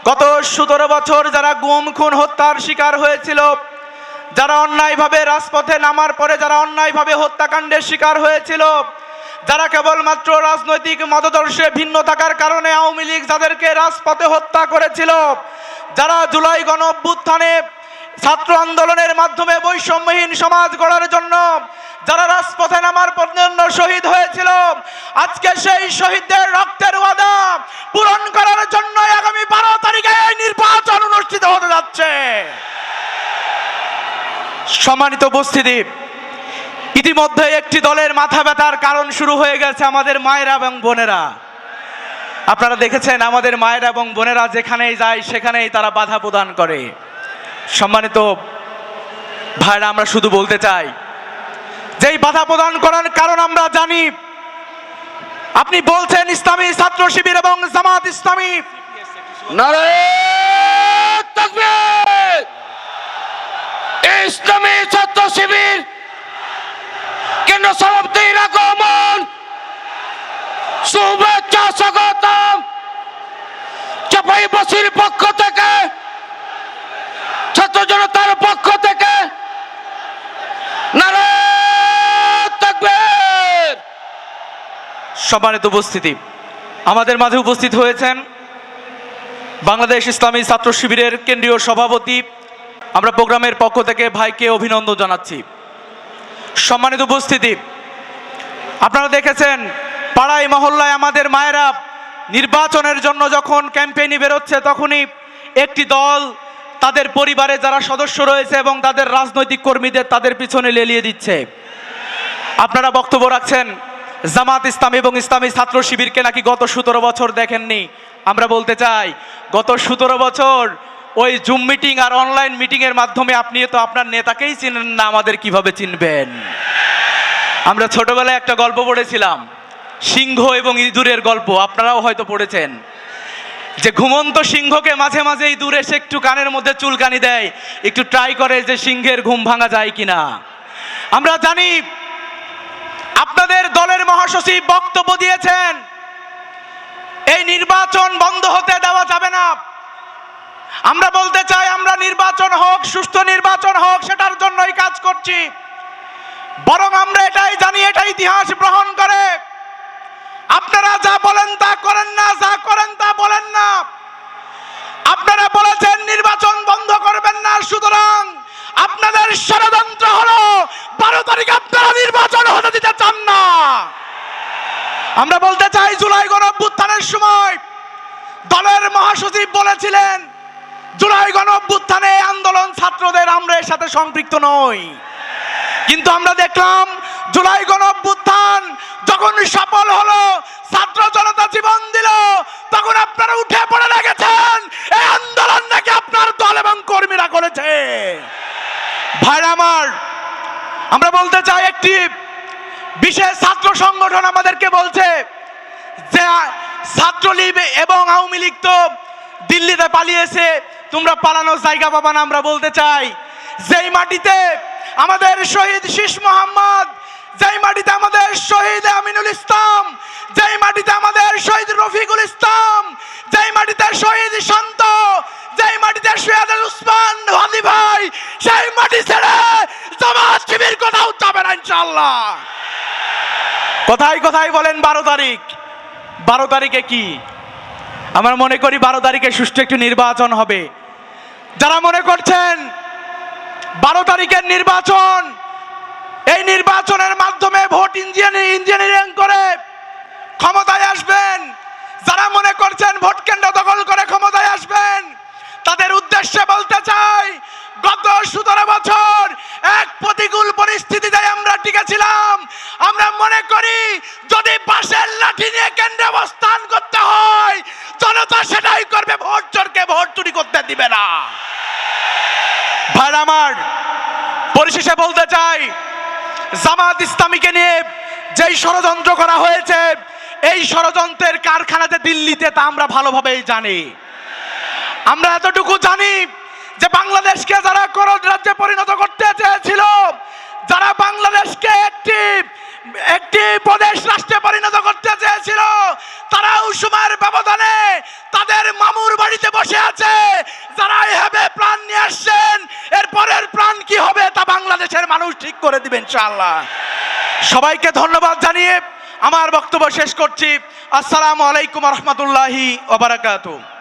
গত 17 বছর যারা গুম খুন হত্যার শিকার হয়েছিল, যারা অন্যায়ভাবে রাজপথে নামার পরে যারা অন্যায়ভাবে হত্যাকাণ্ডের শিকার হয়েছিল, যারা কেবলমাত্র রাজনৈতিক মতাদর্শে ভিন্ন থাকার কারণে আওয়ামী লীগ যাদেরকে রাজপথে হত্যা করেছিল, যারা জুলাই গণ অভ্যুত্থানে ছাত্র আন্দোলনের মাধ্যমে বৈষম্যহীন সমাজ গড়ার জন্য যারা রাজপথে নামার জন্য শহীদ হয়েছিল, আজকে সেই শহীদদের রক্তের ওয়াদা পূরণ করার জন্য আগামী 12 তারিখে নির্বাচন অনুষ্ঠিত হতে যাচ্ছে। সম্মানিত উপস্থিতি, ইতিমধ্যে একটি দলের মাথা ব্যথার কারণ শুরু হয়ে গেছে আমাদের মায়েরা এবং বোনেরা। আপনারা দেখেছেন আমাদের মায়েরা এবং বোনেরা যেখানেই যায় সেখানেই তারা বাধা প্রদান করে। সম্মানিত ভাইরা, আমরা শুধু বলতে চাই যে এই বাধা প্রদান করার কারণ আমরা জানি। আপনি বলছেন ইসলামী ছাত্র শিবির এবং জামাত ইসলামী, নারে তাকবীর, ইসলামী ছাত্র শিবির কেন্দ্র সভাপতির আগমন, শুভেচ্ছা স্বাগতম। চাঁপাইনবাবগঞ্জের পক্ষ থেকে, ছাত্র জনতার পক্ষ থেকে নারে তাকবীর। সম্মানিত উপস্থিতি, আমাদের মাঝে উপস্থিত হয়েছেন বাংলাদেশ ইসলামী ছাত্র শিবিরের কেন্দ্রীয় সভাপতি। আমরা প্রোগ্রামের পক্ষ থেকে ভাইকে অভিনন্দন জানাচ্ছি। সম্মানিত উপস্থিতি, আপনারা দেখেছেন পাড়ায় মহল্লায় আমাদের মায়েরা নির্বাচনের জন্য যখন ক্যাম্পেইনে বেরোচ্ছে, তখনই একটি দল তাদের পরিবারে যারা সদস্য রয়েছে এবং তাদের রাজনৈতিক কর্মীদের তাদের পিছনে লেলিয়ে দিচ্ছে। আপনারা বক্তব্য রাখছেন জামাত ইসলামী এবং ইসলামী ছাত্র শিবিরকে নাকি গত 17 বছর দেখেননি। আমরা বলতে চাই, গত 17 বছর ওই জুম মিটিং আর অনলাইন মিটিংয়ের মাধ্যমে আপনি তো আপনার নেতাকেই চিনেন না, আমাদের কিভাবে চিনবেন? আমরা ছোটবেলায় একটা গল্প পড়েছিলাম, সিংহ এবং ইঁদুরের গল্প। আপনারাও হয়তো পড়েছেন যে ঘুমন্ত সিংহকে মাঝে মাঝে ইঁদুর এসে একটু কানের মধ্যে চুলকানি দেয়, একটু ট্রাই করে যে সিংহের ঘুম ভাঙা যায় কিনা। আমরা জানি আপনাদের দলের মহাসচিব বক্তব্য দিয়েছেন এই নির্বাচন বন্ধ হতে দেওয়া যাবে না। আমরা বলতে চাই, আমরা নির্বাচন হোক, সুষ্ঠু নির্বাচন হোক, সেটার জন্যই কাজ করছি। বরং আমরা এটাই জানি, এটা ইতিহাস গ্রহণ করে আপনারা যা বলেন তা করেন না, যা করেন তা বলেন না। আপনারা বলেছেন নির্বাচন বন্ধ করবেন না, সুতরাং আপনাদের ষড়যন্ত্র হলো 12 তারিখে আপনারা নির্বাচন হতে দিতে চান না। আমরা বলতে চাই, জুলাই গণ অভ্যুত্থানের সময় দলের মহাসচিব বলেছিলেন জুলাই গণ অভ্যুত্থানে আন্দোলন ছাত্রদের আমরা এর সাথে সম্পৃক্ত নই। কিন্তু আমরা দেখলাম জুলাই গণ অভ্যুত্থান যখন সফল হলো, ছাত্র জনতা জীবন দিল, তখন আপনারা উঠে পড়ে লেগেছেন এই আন্দোলন নাকি আপনার দল এবং কর্মীরা করেছে। ভাইরা আমার, আমরা বলতে চাই, একটি বিশেষ ছাত্র সংগঠন আমাদেরকে বলছে যে ছাত্রলীগ এবং আওয়ামী লীগ তো দিল্লিতে পালিয়েছে, তোমরা পালানোর জায়গা পাবা না। আমরা বলতে চাই, যেই মাটিতে আমাদের শহীদ শীষ মোহাম্মদ, যেই মাটিতে আমাদের শহীদ আমিনুল ইসলাম, যেই মাটিতে আমাদের শহীদ রফিকুল ইসলাম, যেই মাটিতে শহীদ শান্ত, যেই মাটিতে শহীদ উসমান হাদি ভাই, সেই মাটি ছেড়ে জামাত শিবির কোথাও যাবে না ইনশাআল্লাহ। কোথায় কোথায় বলেন 12 তারিখ, 12 তারিখে কি? আমরা মনে করি 12 তারিখে সুষ্ঠু একটি নির্বাচন হবে। যারা মনে করছেন 12 তারিখের নির্বাচন, এই নির্বাচনের মাধ্যমে ভোট ইঞ্জিনিয়ারিং করে ক্ষমতায় আসবেন, যারা মনে করছেন ভোট কেন্দ্র দখল করে ক্ষমতায় আসবেন, তাদের উদ্দেশ্যে বলতে চাই, গত 17 বছর এক প্রতিকূল পরিস্থিতিতে আমরা টিকেছিলাম। আমরা মনে করি যদি বাঁশের লাঠি নিয়ে কেন্দ্রে অবস্থান করতে হয়, জনতা সেটাই করবে, ভোট চোরকে ভোট চুরি করতে দিবে না। ভাইরা আমার, পরিশেষে বলতে চাই, জামাত ইসলামীকে নিয়ে যেই ষড়যন্ত্র করা হয়েছে, এই ষড়যন্ত্রের কারখানাতে দিল্লিতে, তা আমরা ভালোভাবেই জানি। আমরা এতটুকু জানি যে বাংলাদেশকে যারা করদ রাজ্যে পরিণত করতে চেয়েছিল, যারা বাংলাদেশকে একটি একটি প্রদেশ রাষ্ট্রে পরিণত করতে চেয়েছিল, তারা ওই সময়ের ব্যবধানে তাদের মামুর বাড়িতে বসে আছে। যারা এভাবে প্ল্যান নিয়ে আসছেন, এর পরের প্ল্যান কি হবে তা বাংলাদেশের মানুষ ঠিক করে দিবেন ইনশাআল্লাহ। সবাইকে ধন্যবাদ জানিয়ে আমার বক্তব্য শেষ করছি। আসসালামু আলাইকুম রহমতুল্লাহি ওয়া বারাকাতুহু।